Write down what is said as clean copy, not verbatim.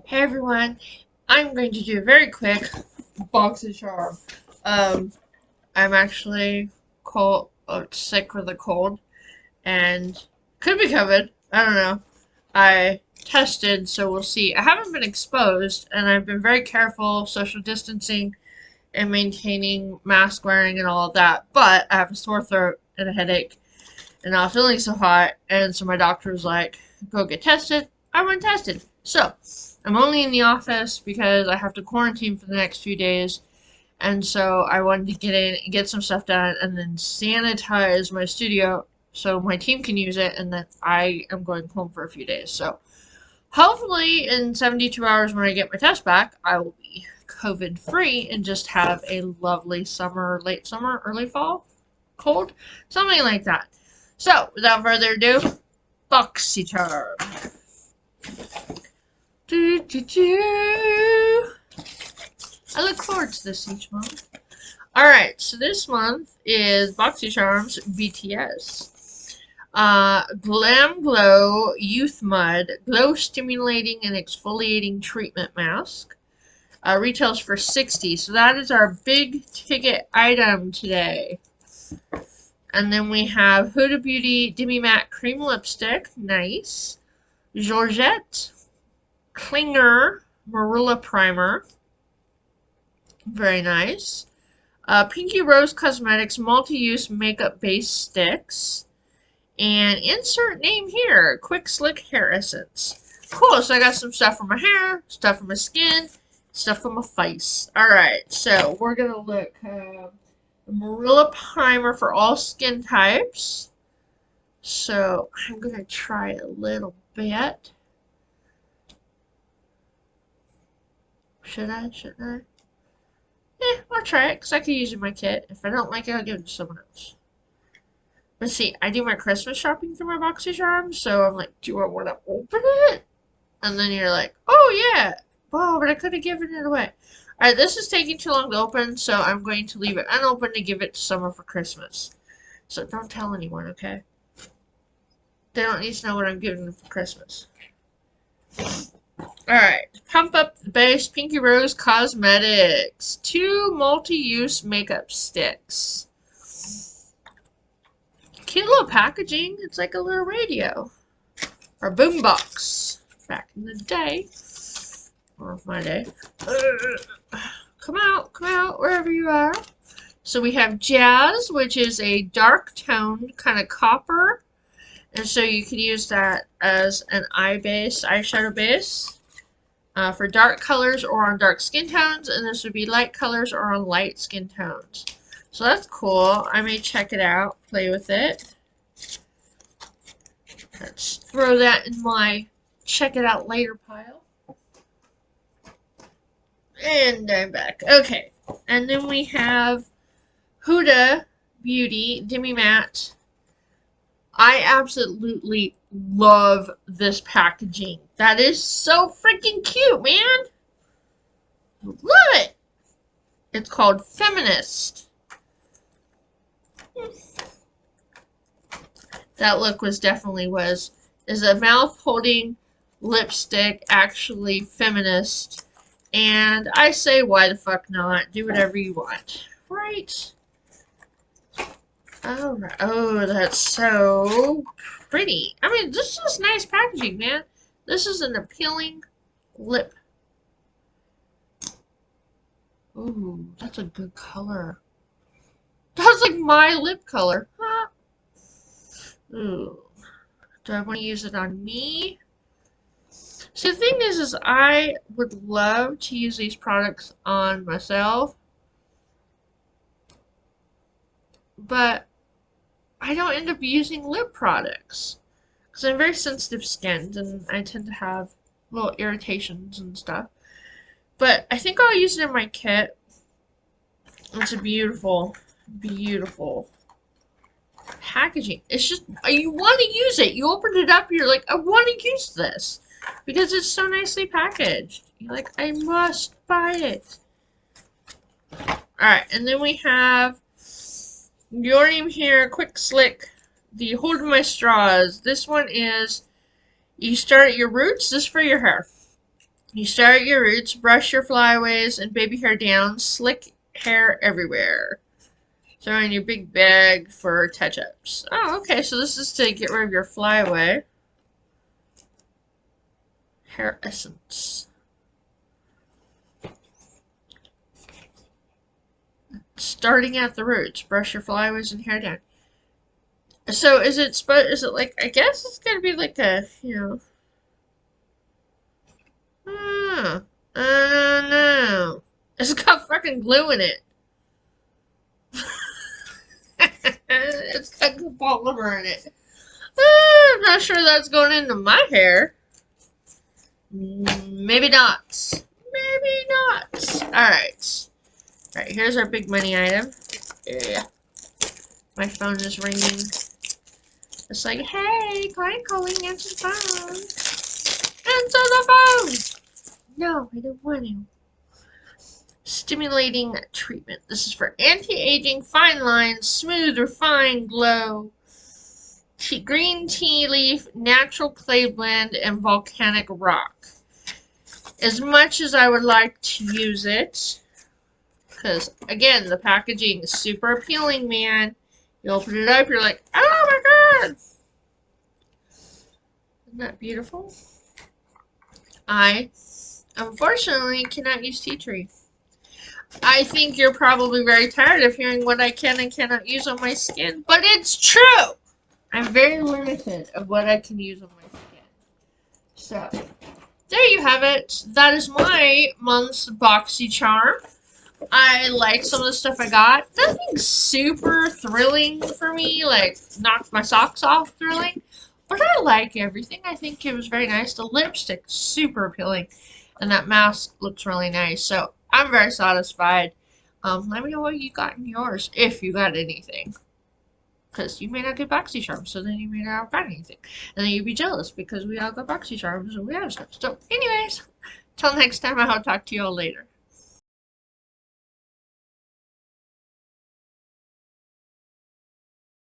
Hey everyone, I'm going to do a very quick BoxyCharm. Um, I'm actually sick with a cold, and could be COVID. I don't know. I tested, so we'll see. I haven't been exposed, and I've been very careful, social distancing, and maintaining mask wearing and all of that. But I have a sore throat and a headache, and I was feeling so hot, and so my doctor was like, "Go get tested." I went tested. So I'm only in the office because I have to quarantine for the next few days. And so I wanted to get in and get some stuff done and then sanitize my studio so my team can use it, and then I am going home for a few days. So hopefully in 72 hours when I get my test back, I will be COVID free and just have a lovely summer, late summer, early fall cold. Something like that. So without further ado, BoxyCharm. Do, do, do. I look forward to this each month. Alright, so this month is BoxyCharm's BTS. Glam Glow Youth Mud Glow Stimulating and Exfoliating Treatment Mask. Retails for $60, so that is our big ticket item today. And then we have Huda Beauty Demi Matte Cream Lipstick. Nice. Georgette Klinger Marula Primer. Very nice. Pinky Rose Cosmetics Multi-Use Makeup Base Sticks. And insert name here, Quick Slick Hair Essence. Cool, so I got some stuff for my hair, stuff for my skin, stuff for my face. Alright, so we're going to look the Marilla Primer for all skin types. So I'm going to try a little bit. Should I? Shouldn't I? I'll try it, because I could use it in my kit. If I don't like it, I'll give it to someone else. But see, I do my Christmas shopping through my BoxyCharm, so I'm like, do I want to open it? And then you're like, oh yeah, whoa, but I could have given it away. Alright, this is taking too long to open, so I'm going to leave it unopened to give it to someone for Christmas. So don't tell anyone, okay? They don't need to know what I'm giving them for Christmas. Alright, Pump Up the Base Pinky Rose Cosmetics. 2 multi-use makeup sticks. Cute little packaging. It's like a little radio. Or boombox. Back in the day. Or my day. Come out, wherever you are. So we have Jazz, which is a dark toned kind of copper. And so you could use that as an eyeshadow base. For dark colors or on dark skin tones. And this would be light colors or on light skin tones. So that's cool. I may check it out, play with it. Let's throw that in my check it out later pile. And I'm back. Okay. And then we have Huda Beauty Demi Matte. I absolutely love this packaging. That is so freaking cute, man. Love it. It's called Feminist. That look is a mouth holding lipstick actually feminist? And I say, why the fuck not? Do whatever you want. Right? Alright. Oh, that's so pretty. I mean, this is nice packaging, man. This is an appealing lip. Ooh, that's a good color. That's like my lip color. Huh? Ooh. Do I want to use it on me? See, the thing is I would love to use these products on myself, but I don't end up using lip products because I'm very sensitive skinned and I tend to have little irritations and stuff. But I think I'll use it in my kit. It's a beautiful, beautiful packaging. It's just, you want to use it. You open it up, you're like, I want to use this because it's so nicely packaged. You're like, I must buy it. Alright, and then we have your name here, Quick Slick, the Hold My Straws. This one is, you start at your roots, this is for your hair. You start at your roots, brush your flyaways and baby hair down, slick hair everywhere. Throw in your big bag for touch-ups. Oh, okay, so this is to get rid of your flyaway. Hair essence. Starting at the roots, brush your flyaways and hair down. So is it like, I guess it's gonna be like a, I don't know. It's got fucking glue in it. It's got polymer in it. I'm not sure that's going into my hair. Maybe not. Maybe not. Alright. Alright, here's our big money item. Yeah. My phone is ringing. It's like, hey, client calling, answer the phone. Answer the phone! No, I don't want to. Stimulating treatment. This is for anti-aging, fine lines, smooth, refined glow. Green tea leaf, natural clay blend, and volcanic rock. As much as I would like to use it, because again, the packaging is super appealing, man. You open it up, you're like, oh my god! Isn't that beautiful? I, unfortunately, cannot use tea tree. I think you're probably very tired of hearing what I can and cannot use on my skin, but it's true! I'm very limited of what I can use on my skin. So, there you have it. That is my month's BoxyCharm. I like some of the stuff I got. Nothing super thrilling for me, like knock my socks off thrilling. But I like everything. I think it was very nice. The lipstick, super appealing. And that mask looks really nice. So I'm very satisfied. Let me know what you got in yours, if you got anything. Because you may not get BoxyCharms, so then you may not have got anything. And then you'd be jealous because we all got BoxyCharms and we have stuff. So anyways, till next time, I'll talk to you all later.